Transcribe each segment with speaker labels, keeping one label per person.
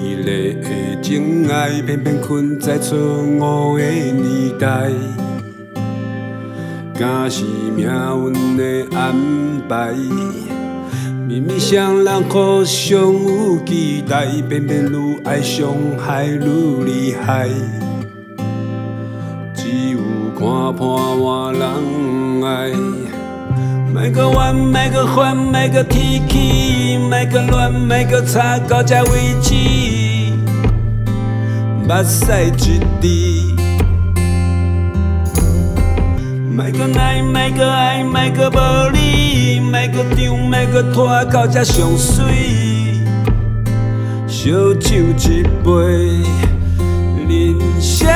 Speaker 1: 美丽的情爱，偏偏困在错误的年代。敢是命运的安排？明明双人互相有期待，偏偏愈爱伤害愈厉害。只有看破换人爱。莫搁怨，莫搁烦，莫搁提起，莫搁乱，莫搁吵到这为止。目屎一滴，莫搁爱，莫搁爱，莫搁无理，莫搁张，莫搁拖到这上水。烧酒一杯，人生。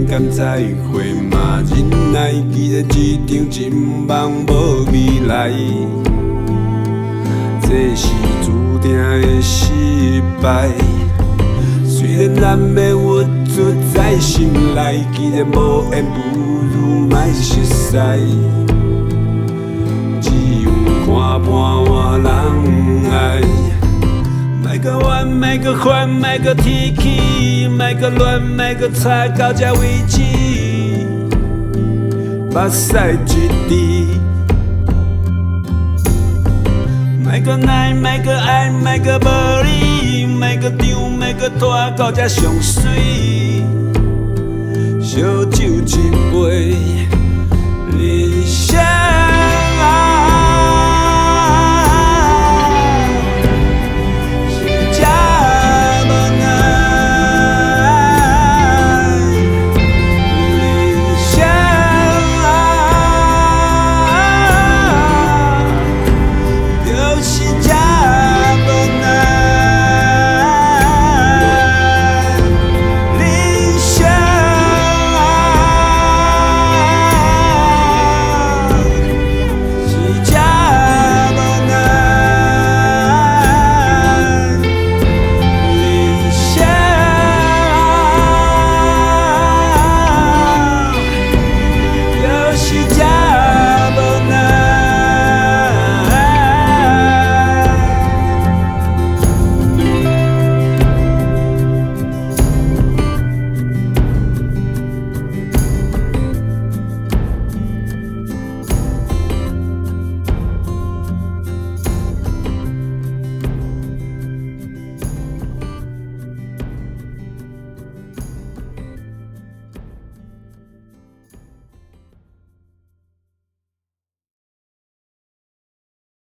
Speaker 1: 敢再会嘛？忍耐，其实一场真梦无未来，这是注定的失败。虽然难免屈出在心内，其实无缘不如莫熟悉。只有看破换人爱。莫搁怨，莫搁烦，莫搁提起，莫搁乱，莫搁吵到这为止。目屎一滴，莫搁爱，莫搁爱，莫搁无理，莫搁张，莫搁拖到这上水。烧酒一杯。